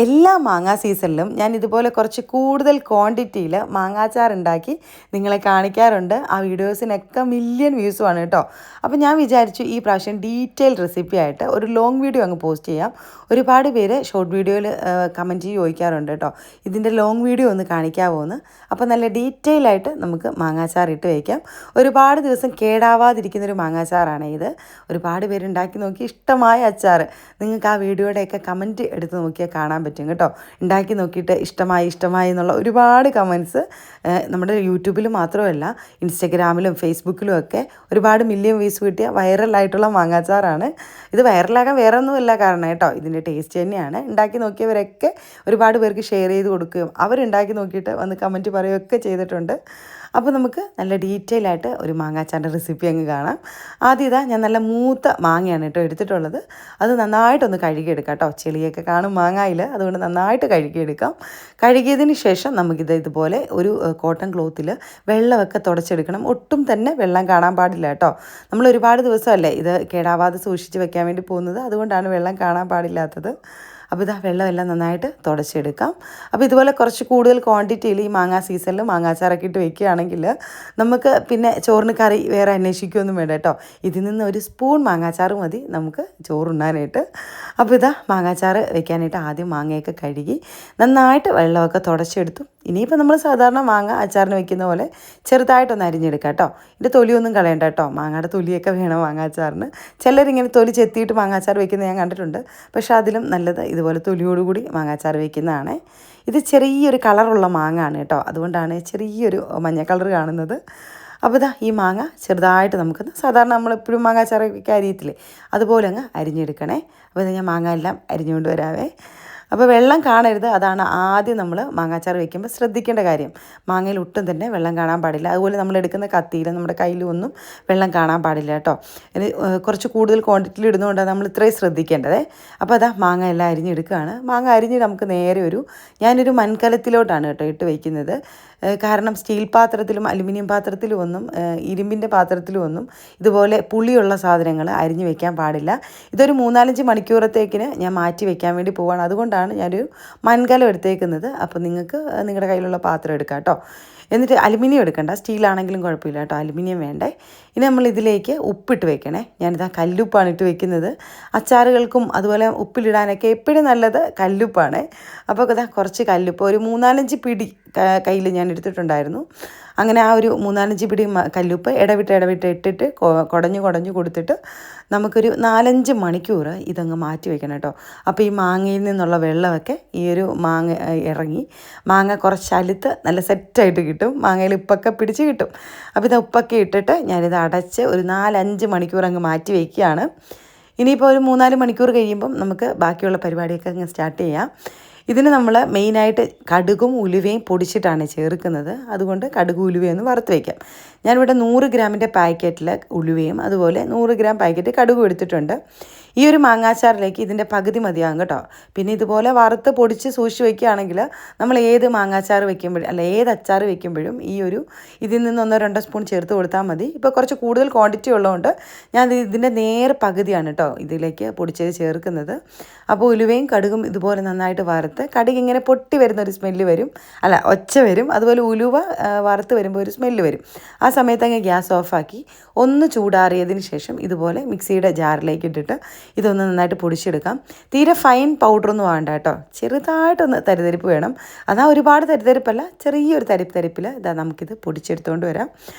എല്ലാ മാങ്ങാ സീസണിലും ഞാൻ ഇതുപോലെ കുറച്ച് കൂടുതൽ ക്വാണ്ടിറ്റിയിൽ മാങ്ങാച്ചാർ ഉണ്ടാക്കി നിങ്ങളെ കാണിക്കാറുണ്ട്. ആ വീഡിയോസിനൊക്കെ മില്യൺ വ്യൂസുമാണ് കേട്ടോ. അപ്പോൾ ഞാൻ വിചാരിച്ചു ഈ പ്രാവശ്യം ഡീറ്റെയിൽ റെസിപ്പി ആയിട്ട് ഒരു ലോങ് വീഡിയോ അങ്ങ് പോസ്റ്റ് ചെയ്യാം. ഒരുപാട് പേര് ഷോർട്ട് വീഡിയോയിൽ കമൻറ്റ് ചെയ്ത് ചോദിക്കാറുണ്ട് കേട്ടോ, ഇതിൻ്റെ ലോങ് വീഡിയോ ഒന്ന് കാണിക്കാമോ എന്ന്. അപ്പോൾ നല്ല ഡീറ്റെയിൽ ആയിട്ട് നമുക്ക് മാങ്ങാച്ചാർ ഇട്ട് വയ്ക്കാം. ഒരുപാട് ദിവസം കേടാവാതിരിക്കുന്നൊരു മാങ്ങാച്ചാറാണ് ഇത്. ഒരുപാട് പേര് ഉണ്ടാക്കി നോക്കി ഇഷ്ടമായ അച്ചാർ. നിങ്ങൾക്ക് ആ വീഡിയോയുടെയൊക്കെ കമൻറ്റ് എടുത്ത് നോക്കിയാൽ കാണാൻ പറ്റും കേട്ടോ. ഉണ്ടാക്കി നോക്കിയിട്ട് ഇഷ്ടമായി എന്നുള്ള ഒരുപാട് കമൻറ്റ്സ് നമ്മുടെ യൂട്യൂബിൽ മാത്രമല്ല ഇൻസ്റ്റഗ്രാമിലും ഫേസ്ബുക്കിലും ഒക്കെ ഒരുപാട് മില്യൺ വ്യൂസ് കിട്ടിയ വൈറലായിട്ടുള്ള മാങ്ങാച്ചാറാണ് ഇത്. വൈറലാകാൻ വേറെ ഒന്നുമല്ല കാരണം കേട്ടോ, ഇതിൻ്റെ ടേസ്റ്റ് തന്നെയാണ്. ഉണ്ടാക്കി നോക്കിയവരൊക്കെ ഒരുപാട് പേർക്ക് ഷെയർ ചെയ്ത് കൊടുക്കുകയും അവരുണ്ടാക്കി നോക്കിയിട്ട് വന്ന് കമൻറ്റ് പറയുകയൊക്കെ ചെയ്തിട്ടുണ്ട്. അപ്പോൾ നമുക്ക് നല്ല ഡീറ്റെയിൽ ആയിട്ട് ഒരു മാങ്ങാച്ചാറിൻ്റെ റെസിപ്പി അങ്ങ് കാണാം. ആദ്യം ഞാൻ നല്ല മൂത്ത മാങ്ങയാണ് കേട്ടോ എടുത്തിട്ടുള്ളത്. അത് നന്നായിട്ടൊന്ന് കഴുകിയെടുക്കാം കേട്ടോ. ചെളിയൊക്കെ കാണും മാങ്ങയിൽ, അതുകൊണ്ട് നന്നായിട്ട് കഴുകിയെടുക്കാം. കഴുകിയതിന് ശേഷം നമുക്കിത് ഇതുപോലെ ഒരു കോട്ടൺ ക്ലോത്തിൽ വെള്ളമൊക്കെ തുടച്ചെടുക്കണം. ഒട്ടും തന്നെ വെള്ളം കാണാൻ പാടില്ല കേട്ടോ. നമ്മൾ ഒരുപാട് ദിവസമല്ലേ ഇത് കേടാവാതെ സൂക്ഷിച്ച് വെക്കാൻ വേണ്ടി പോകുന്നത്, അതുകൊണ്ടാണ് വെള്ളം കാണാൻ പാടില്ലാത്തത്. അപ്പോൾ ഇതാ വെള്ളമെല്ലാം നന്നായിട്ട് തുടച്ചെടുക്കാം. അപ്പോൾ ഇതുപോലെ കുറച്ച് കൂടുതൽ ക്വാണ്ടിറ്റിയിൽ ഈ മാങ്ങാ സീസണിൽ മാങ്ങാച്ചാറൊക്കെ ഇട്ട് വയ്ക്കുകയാണെങ്കിൽ നമുക്ക് പിന്നെ ചോറിന് കറി വേറെ അന്വേഷിക്കുകയൊന്നും വേണ്ട കേട്ടോ. ഇതിൽ നിന്ന് ഒരു സ്പൂൺ മാങ്ങാച്ചാറ് മതി നമുക്ക് ചോറുണ്ണാനായിട്ട്. അപ്പോൾ ഇതാ മാങ്ങാച്ചാറ് വെക്കാനായിട്ട് ആദ്യം മാങ്ങയൊക്കെ കഴുകി നന്നായിട്ട് വെള്ളമൊക്കെ തുടച്ചെടുത്തു. ഇനിയിപ്പോൾ നമ്മൾ സാധാരണ മാങ്ങ അച്ചാറിന് വെക്കുന്ന പോലെ ചെറുതായിട്ടൊന്ന് അരിഞ്ഞെടുക്കാം കേട്ടോ. ഇതിൻ്റെ തൊലിയൊന്നും കളയണ്ട കേട്ടോ. മാങ്ങയുടെ തൊലിയൊക്കെ വേണം മാങ്ങാച്ചാറിന്. ചിലരിങ്ങനെ തൊലി ചെത്തിയിട്ട് മാങ്ങാച്ചാർ വെക്കുന്നത് ഞാൻ കണ്ടിട്ടുണ്ട്. പക്ഷേ അതിലും നല്ലത് ഇതുപോലെ തൊലിയോടുകൂടി മാങ്ങാച്ചാർ വയ്ക്കുന്നതാണ്. ഇത് ചെറിയൊരു കളറുള്ള മാങ്ങ ആണ് കേട്ടോ, അതുകൊണ്ടാണ് ചെറിയൊരു മഞ്ഞ കളർ കാണുന്നത്. അപ്പോൾ ഇതാ ഈ മാങ്ങ ചെറുതായിട്ട് നമുക്ക് സാധാരണ നമ്മളെപ്പോഴും മാങ്ങാച്ചാറൊക്കെ അരിയത്തില്ലേ, അതുപോലെ അങ്ങ് അരിഞ്ഞെടുക്കണേ. അപ്പോൾ ഇത് ഞാൻ മാങ്ങ എല്ലാം അരിഞ്ഞുകൊണ്ട് വരാവേ. അപ്പോൾ വെള്ളം കാണരുത്, അതാണ് ആദ്യം നമ്മൾ മാങ്ങാച്ചാർ വയ്ക്കുമ്പോൾ ശ്രദ്ധിക്കേണ്ട കാര്യം. മാങ്ങയിൽ ഒട്ടും തന്നെ വെള്ളം കാണാൻ പാടില്ല. അതുപോലെ നമ്മൾ എടുക്കുന്ന കത്തിയിൽ നമ്മുടെ കയ്യിലും ഒന്നും വെള്ളം കാണാൻ പാടില്ല കേട്ടോ. ഇനി കുറച്ച് കൂടുതൽ ക്വാണ്ടിറ്റിയിൽ ഇടുന്നതുകൊണ്ടാണ് നമ്മൾ ഇത്രയും ശ്രദ്ധിക്കേണ്ടത്. അപ്പോൾ അതാ മാങ്ങ എല്ലാം അരിഞ്ഞെടുക്കുകയാണ്. മാങ്ങ അരിഞ്ഞ് നമുക്ക് നേരെ ഞാനൊരു മൺകലത്തിലോട്ടാണ് കേട്ടോ ഇട്ട് വയ്ക്കുന്നത്. കാരണം സ്റ്റീൽ പാത്രത്തിലും അലുമിനിയം പാത്രത്തിലും ഒന്നും ഇരുമ്പിൻ്റെ പാത്രത്തിലും ഒന്നും ഇതുപോലെ പുളിയുള്ള സാധനങ്ങൾ അരിഞ്ഞ് വെക്കാൻ പാടില്ല. ഇതൊരു 3-4 മണിക്കൂറത്തേക്കിന് ഞാൻ മാറ്റി വെക്കാൻ വേണ്ടി പോവുകയാണ്. അതുകൊണ്ടാണ് ഞാനൊരു മൺകലം എടുത്തേക്കുന്നത്. അപ്പോൾ നിങ്ങൾക്ക് നിങ്ങളുടെ കയ്യിലുള്ള പാത്രം എടുക്കാം കേട്ടോ. എന്നിട്ട് അലുമിനിയം എടുക്കണ്ട, സ്റ്റീലാണെങ്കിലും കുഴപ്പമില്ല കേട്ടോ, അലുമിനിയം വേണ്ടേ. ഇനി നമ്മൾ ഇതിലേക്ക് ഉപ്പിട്ട് വെക്കണേ. ഞാനിതാ കല്ലുപ്പാണ് ഇട്ട് വെക്കുന്നത്. അച്ചാറുകൾക്കും അതുപോലെ ഉപ്പിലിടാനൊക്കെ എപ്പോഴും നല്ലത് കല്ലുപ്പാണ്. അപ്പോൾ ഇതാ കുറച്ച് കല്ലുപ്പ് ഒരു 3-4 പിടി കയ്യിൽ ഞാൻ എടുത്തിട്ടുണ്ടായിരുന്നു. അങ്ങനെ ആ ഒരു 3-4 പിടി കല്ലുപ്പ് ഇടവിട്ട് ഇട്ടിട്ട് കുടഞ്ഞു കൊടുത്തിട്ട് നമുക്കൊരു 4-5 മണിക്കൂർ ഇതങ്ങ് മാറ്റി വെക്കണം കേട്ടോ. അപ്പോൾ ഈ മാങ്ങയിൽ നിന്നുള്ള വെള്ളമൊക്കെ ഈ ഒരു മാങ്ങ ഇറങ്ങി മാങ്ങ കുറച്ച് അലുത്ത് നല്ല സെറ്റായിട്ട് കിട്ടും. മാങ്ങയിൽ ഉപ്പൊക്കെ പിടിച്ച് കിട്ടും. അപ്പോൾ ഇത് ഉപ്പൊക്കെ ഇട്ടിട്ട് ഞാനിത് അടച്ച് ഒരു 4-5 മണിക്കൂർ അങ്ങ് മാറ്റി വയ്ക്കുകയാണ്. ഇനിയിപ്പോൾ ഒരു 3-4 മണിക്കൂർ കഴിയുമ്പം നമുക്ക് ബാക്കിയുള്ള പരിപാടിയൊക്കെ അങ്ങ് സ്റ്റാർട്ട് ചെയ്യാം. ഇതിന് നമ്മൾ മെയിനായിട്ട് കടുകും ഉലുവയും പൊടിച്ചിട്ടാണ് ചേർക്കുന്നത്. അതുകൊണ്ട് കടുകും ഉലുവയൊന്ന് വറുത്ത് വയ്ക്കാം. ഞാനിവിടെ 100 ഗ്രാമിൻ്റെ പാക്കറ്റിൽ ഉലുവയും അതുപോലെ 100 ഗ്രാം പാക്കറ്റ് കടുകും എടുത്തിട്ടുണ്ട്. ഈ ഒരു മാങ്ങാച്ചാറിലേക്ക് ഇതിൻ്റെ പകുതി മതിയാകും കേട്ടോ. പിന്നെ ഇതുപോലെ വറുത്ത് പൊടിച്ച് സൂക്ഷിച്ച് വയ്ക്കുകയാണെങ്കിൽ നമ്മൾ ഏത് മാങ്ങാച്ചാർ വയ്ക്കുമ്പോഴും ഏത് അച്ചാർ വയ്ക്കുമ്പോഴും ഇതിൽ നിന്ന് 1-2 സ്പൂൺ ചേർത്ത് കൊടുത്താൽ മതി. ഇപ്പോൾ കുറച്ച് കൂടുതൽ ക്വാണ്ടിറ്റി ഉള്ളതുകൊണ്ട് ഞാൻ ഇതിൻ്റെ നേരെ പകുതിയാണ് കേട്ടോ ഇതിലേക്ക് പൊടിച്ചത് ചേർക്കുന്നത്. അപ്പോൾ ഉലുവയും കടുകും ഇതുപോലെ നന്നായിട്ട് വറുത്ത്, കടുക് ഇങ്ങനെ പൊട്ടി വരുന്നൊരു സ്മെല്ല് വരും, ഒച്ച വരും. അതുപോലെ ഉലുവ വറുത്ത് വരുമ്പോൾ ഒരു സ്മെല്ല് വരും. ആ സമയത്ത് അങ്ങ് ഗ്യാസ് ഓഫാക്കി ഒന്ന് ചൂടാറിയതിന് ശേഷം ഇതുപോലെ മിക്സിയുടെ ജാറിലേക്ക് ഇട്ടിട്ട് ഇതൊന്ന് നന്നായിട്ട് പൊടിച്ചെടുക്കാം. തീരെ ഫൈൻ പൗഡറൊന്നും വേണ്ട കേട്ടോ, ചെറുതായിട്ടൊന്ന് തരിതരിപ്പ് വേണം. അതാ ഒരുപാട് തരിതരിപ്പല്ല, ചെറിയൊരു തരിപ്പിൽ നമുക്കിത് പൊടിച്ചെടുത്തുകൊണ്ട് വരാം.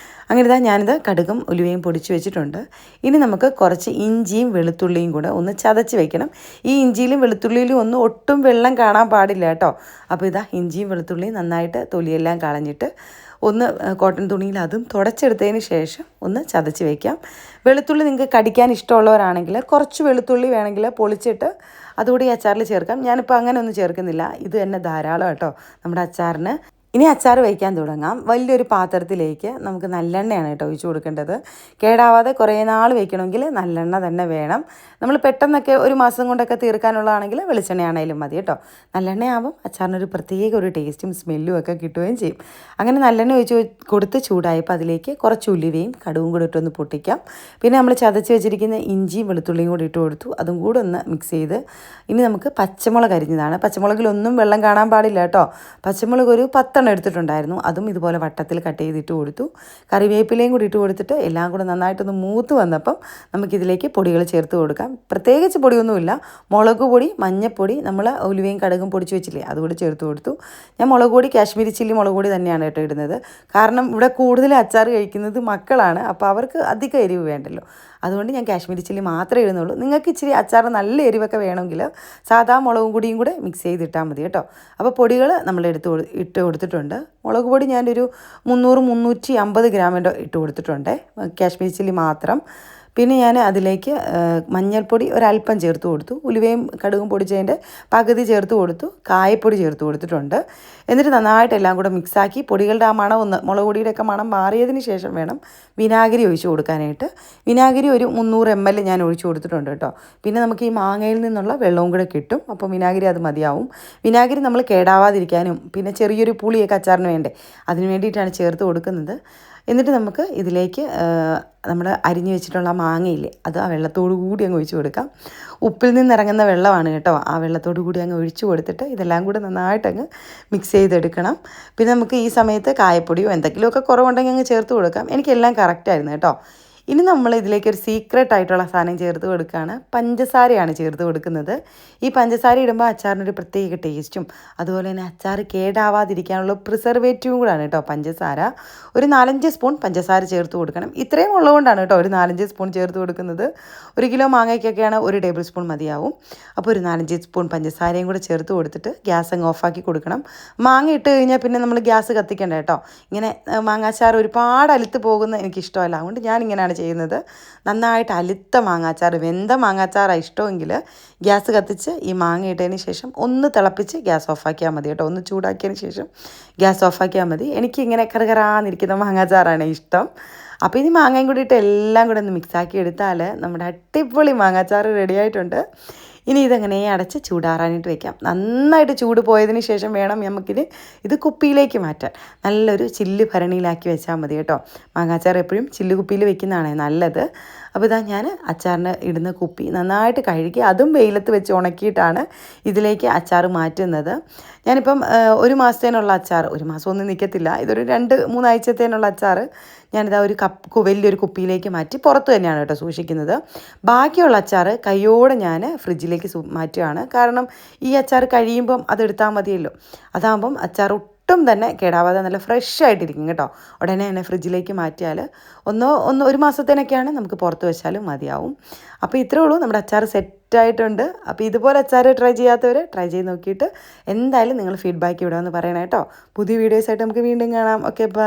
അങ്ങനെ ഞാനിത് കടുകും ഉലുവയും പൊടിച്ച് വെച്ചിട്ടുണ്ട്. ഇനി നമുക്ക് കുറച്ച് ഇഞ്ചിയും വെളുത്തുള്ളിയും കൂടെ ഒന്ന് ചതച്ച് വെക്കണം. ഈ ഇഞ്ചിയിലും വെളുത്തുള്ളിയിലും ഒന്നും ഒട്ടും വെള്ളം കാണാൻ പാടില്ല കേട്ടോ. അപ്പോൾ ഇഞ്ചിയും വെളുത്തുള്ളിയും നന്നായിട്ട് തൊലിയെല്ലാം കളഞ്ഞിട്ട് ഒന്ന് കോട്ടൺ തുണിയിൽ അതും തുടച്ചെടുത്തതിന് ശേഷം ഒന്ന് ചതച്ച് വയ്ക്കാം. വെളുത്തുള്ളി നിങ്ങൾക്ക് കടിക്കാൻ ഇഷ്ടമുള്ളവരാണെങ്കിൽ കുറച്ച് വെളുത്തുള്ളി വേണമെങ്കിൽ പൊളിച്ചിട്ട് അതുകൂടി അച്ചാറിൽ ചേർക്കാം. ഞാനിപ്പോൾ അങ്ങനെ ഒന്നും ചേർക്കുന്നില്ല, ഇത് തന്നെ ധാരാളം കേട്ടോ നമ്മുടെ അച്ചാറിന്. ഇനി അച്ചാർ വയ്ക്കാൻ തുടങ്ങാം. വലിയൊരു പാത്രത്തിലേക്ക് നമുക്ക് നല്ലെണ്ണയാണ് കേട്ടോ ഒഴിച്ച് കൊടുക്കേണ്ടത്. കേടാവാതെ കുറേ നാൾ വയ്ക്കണമെങ്കിൽ നല്ലെണ്ണ തന്നെ വേണം. നമ്മൾ പെട്ടെന്നൊക്കെ ഒരു മാസം കൊണ്ടൊക്കെ തീർക്കാനുള്ളതാണെങ്കിൽ വെളിച്ചെണ്ണയാണേലും മതി കേട്ടോ. നല്ലെണ്ണയാകുമ്പം അച്ചാറിനൊരു പ്രത്യേക ഒരു ടേസ്റ്റും സ്മെല്ലും ഒക്കെ കിട്ടുകയും ചെയ്യും. അങ്ങനെ നല്ലെണ്ണ ഒഴിച്ച് കൊടുത്ത് ചൂടായപ്പോൾ അതിലേക്ക് കുറച്ച് ഉലുവയും കടുകും കൂടി ഇട്ടൊന്ന് പൊട്ടിക്കാം. പിന്നെ നമ്മൾ ചതച്ച് വെച്ചിരിക്കുന്ന ഇഞ്ചിയും വെളുത്തുള്ളിയും കൂടി ഇട്ട് കൊടുത്തു. അതും കൂടെ ഒന്ന് മിക്സ് ചെയ്ത് ഇനി നമുക്ക് പച്ചമുളക് അരിഞ്ഞതാണ്. പച്ചമുളകിലൊന്നും വെള്ളം കാണാൻ പാടില്ല കേട്ടോ. പച്ചമുളക് ഒരു 10 എടുത്തിട്ടുണ്ടായിരുന്നു. അതും ഇതുപോലെ വട്ടത്തിൽ കട്ട് ചെയ്തിട്ട് കൊടുത്തു. കറിവേപ്പിലയും കൂടി ഇട്ട് കൊടുത്തിട്ട് എല്ലാം കൂടെ നന്നായിട്ടൊന്ന് മൂത്ത് വന്നപ്പം നമുക്കിതിലേക്ക് പൊടികൾ ചേർത്ത് കൊടുക്കാം. പ്രത്യേകിച്ച് പൊടിയൊന്നുമില്ല. മുളക് പൊടി, മഞ്ഞൾപ്പൊടി, നമ്മൾ ഉലുവയും കടുകും പൊടിച്ച് വെച്ചില്ലേ അതുകൂടി ചേർത്ത് കൊടുത്തു. ഞാൻ മുളക് പൊടി കാശ്മീരി ചില്ലി മുളക് പൊടി തന്നെയാണ് കേട്ടോ ഇടുന്നത്. കാരണം ഇവിടെ കൂടുതൽ അച്ചാർ കഴിക്കുന്നത് മക്കളാണ്. അപ്പോൾ അവർക്ക് അധികം എരിവ് വേണ്ടല്ലോ. അതുകൊണ്ട് ഞാൻ കാശ്മീരി ചില്ലി മാത്രമേ ഇടുന്നുള്ളൂ. നിങ്ങൾക്ക് ഇച്ചിരി അച്ചാർ നല്ല എരിവൊക്കെ വേണമെങ്കിൽ സാധാ മുളകും പൊടിയും കൂടെ മിക്സ് ചെയ്തിട്ടാൽ മതി കേട്ടോ. അപ്പോൾ പൊടികൾ നമ്മൾ ഇട്ട് കൊടുത്തിട്ടുണ്ട്. മുളക് പൊടി ഞാനൊരു 300-350 ഗ്രാം ഇട്ട് കൊടുത്തിട്ടുണ്ട്, കാശ്മീരി ചില്ലി മാത്രം. പിന്നെ ഞാൻ അതിലേക്ക് മഞ്ഞൾപ്പൊടി ഒരല്പം ചേർത്ത് കൊടുത്തു. ഉലുവയും കടുകും പൊടിച്ചതിൻ്റെ പകുതി ചേർത്ത് കൊടുത്തു. കായപ്പൊടി ചേർത്ത് കൊടുത്തിട്ടുണ്ട്. എന്നിട്ട് നന്നായിട്ട് എല്ലാം കൂടെ മിക്സാക്കി പൊടികളുടെ ആ മണം മുളക് പൊടിയുടെയൊക്കെ മണം മാറിയതിന് ശേഷം വേണം വിനാഗിരി ഒഴിച്ച് കൊടുക്കാനായിട്ട്. വിനാഗിരി ഒരു 300 ml ഞാൻ ഒഴിച്ച് കൊടുത്തിട്ടുണ്ട് കേട്ടോ. പിന്നെ നമുക്ക് ഈ മാങ്ങയിൽ നിന്നുള്ള വെള്ളവും കൂടെ കിട്ടും. അപ്പോൾ വിനാഗിരി അത് മതിയാവും. വിനാഗിരി നമ്മൾ കേടാവാതിരിക്കാനും പിന്നെ ചെറിയൊരു പുളിയൊക്കെ അച്ചാറിന് വേണ്ടേ, അതിന് വേണ്ടിയിട്ടാണ് ചേർത്ത് കൊടുക്കുന്നത്. എന്നിട്ട് നമുക്ക് ഇതിലേക്ക് നമ്മൾ അരിഞ്ഞു വെച്ചിട്ടുള്ള മാങ്ങയില്ലേ അത് ആ വെള്ളത്തോടു കൂടി അങ്ങ് ഒഴിച്ച് കൊടുക്കാം. ഉപ്പിൽ നിന്നിറങ്ങുന്ന വെള്ളമാണ് കേട്ടോ. ആ വെള്ളത്തോടു കൂടി അങ്ങ് ഒഴിച്ച് കൊടുത്തിട്ട് ഇതെല്ലാം കൂടെ നന്നായിട്ടങ്ങ് മിക്സ് ചെയ്തെടുക്കണം. പിന്നെ നമുക്ക് ഈ സമയത്ത് കായപ്പൊടിയോ എന്തെങ്കിലുമൊക്കെ കുറവുണ്ടെങ്കിൽ അങ്ങ് ചേർത്ത് കൊടുക്കാം. എനിക്കെല്ലാം കറക്റ്റായിരുന്നു കേട്ടോ. ഇനി നമ്മൾ ഇതിലേക്ക് ഒരു സീക്രട്ട് ആയിട്ടുള്ള സാധനം ചേർത്ത് കൊടുക്കുകയാണ്. പഞ്ചസാരയാണ് ചേർത്ത് കൊടുക്കുന്നത്. ഈ പഞ്ചസാര ഇടുമ്പോൾ അച്ചാറിനൊരു പ്രത്യേക ടേസ്റ്റും അതുപോലെ തന്നെ അച്ചാർ കേടാവാതിരിക്കാനുള്ള പ്രിസർവേറ്റീവും കൂടാണ് കേട്ടോ പഞ്ചസാര. ഒരു 4-5 സ്പൂൺ പഞ്ചസാര ചേർത്ത് കൊടുക്കണം. ഇത്രയും ഉള്ളതുകൊണ്ടാണ് കേട്ടോ ഒരു 4-5 സ്പൂൺ ചേർത്ത് കൊടുക്കുന്നത്. 1 കിലോ മാങ്ങയ്ക്കൊക്കെയാണ് 1 ടേബിൾ സ്പൂൺ മതിയാവും. അപ്പോൾ ഒരു 4-5 സ്പൂൺ പഞ്ചസാരയും കൂടെ ചേർത്ത് കൊടുത്തിട്ട് ഗ്യാസ് അങ്ങ് ഓഫാക്കി കൊടുക്കണം. മാങ്ങ ഇട്ട് കഴിഞ്ഞാൽ പിന്നെ നമ്മൾ ഗ്യാസ് കത്തിക്കണ്ട കേട്ടോ. ഇങ്ങനെ മാങ്ങാച്ചാർ ഒരുപാട് അലുത്ത് പോകുന്ന എനിക്കിഷ്ടമല്ല. അതുകൊണ്ട് ഞാനിങ്ങനെയാണ് ചെയ്യുന്നത്. നന്നായിട്ട് അലുത്ത മാങ്ങാച്ചാർ, വെന്ത മാങ്ങാച്ചാറാണ് ഇഷ്ടമെങ്കിൽ ഗ്യാസ് കത്തിച്ച് ഈ മാങ്ങ ഇട്ടതിന് ശേഷം ഒന്ന് തിളപ്പിച്ച് ഗ്യാസ് ഓഫാക്കിയാൽ മതി കേട്ടോ. ഒന്ന് ചൂടാക്കിയതിന് ശേഷം ഗ്യാസ് ഓഫാക്കിയാൽ മതി. എനിക്കിങ്ങനെ കറുകറാന്നിരിക്കുന്ന മാങ്ങാച്ചാറാണ് ഇഷ്ടം. അപ്പോൾ ഇനി മാങ്ങയും കൂടി ഇട്ട് എല്ലാം കൂടെ ഒന്ന് മിക്സാക്കി എടുത്താൽ നമ്മുടെ അടിപൊളി മാങ്ങാച്ചാർ റെഡി ആയിട്ടുണ്ട്. ഇനി ഇതെങ്ങനെ അടച്ച് ചൂടാറാനായിട്ട് വെക്കാം. നന്നായിട്ട് ചൂട് പോയതിന് ശേഷം വേണം ഇത് കുപ്പിയിലേക്ക് മാറ്റാൻ. നല്ലൊരു ചില്ല് ഭരണിയിലാക്കി വെച്ചാൽ മതി കേട്ടോ. മാങ്ങാച്ചാർ എപ്പോഴും ചില്ല് കുപ്പിയിൽ വെക്കുന്നതാണ് നല്ലത്. അപ്പോൾ ഇതാ ഞാൻ അച്ചാറിന് ഇടുന്ന കുപ്പി നന്നായിട്ട് കഴുകി അതും വെയിലത്ത് വെച്ച് ഉണക്കിയിട്ടാണ് ഇതിലേക്ക് അച്ചാർ മാറ്റുന്നത്. ഞാനിപ്പം 1 മാസത്തേനുള്ള അച്ചാർ, 1 മാസമൊന്നും നിൽക്കത്തില്ല, ഇതൊരു 2-3 ആഴ്ചത്തേനുള്ള അച്ചാർ ഞാനിതാ ഒരു വലിയൊരു കുപ്പിയിലേക്ക് മാറ്റി പുറത്ത് തന്നെയാണ് കേട്ടോ സൂക്ഷിക്കുന്നത്. ബാക്കിയുള്ള അച്ചാർ കയ്യോടെ ഞാൻ ഫ്രിഡ്ജിലേക്ക് മാറ്റുകയാണ്. കാരണം ഈ അച്ചാർ കഴിയുമ്പം അതെടുത്താൽ മതിയല്ലോ. അതാകുമ്പം അച്ചാർ ഒട്ടും തന്നെ കേടാവാതെ നല്ല ഫ്രഷ് ആയിട്ടിരിക്കും കേട്ടോ. ഉടനെ തന്നെ ഫ്രിഡ്ജിലേക്ക് മാറ്റിയാൽ 1 മാസത്തേനൊക്കെയാണ് നമുക്ക് പുറത്ത് വെച്ചാലും മതിയാവും. അപ്പോൾ ഇത്രേ ഉള്ളൂ, നമ്മുടെ അച്ചാർ സെറ്റായിട്ടുണ്ട്. അപ്പോൾ ഇതുപോലെ അച്ചാർ ട്രൈ ചെയ്യാത്തവർ ട്രൈ ചെയ്ത് നോക്കിയിട്ട് എന്തായാലും നിങ്ങൾ ഫീഡ്ബാക്ക് ഇവിടെ വന്ന് പറയണം കേട്ടോ. പുതിയ വീഡിയോസായിട്ട് നമുക്ക് വീണ്ടും കാണാം. Okay, by.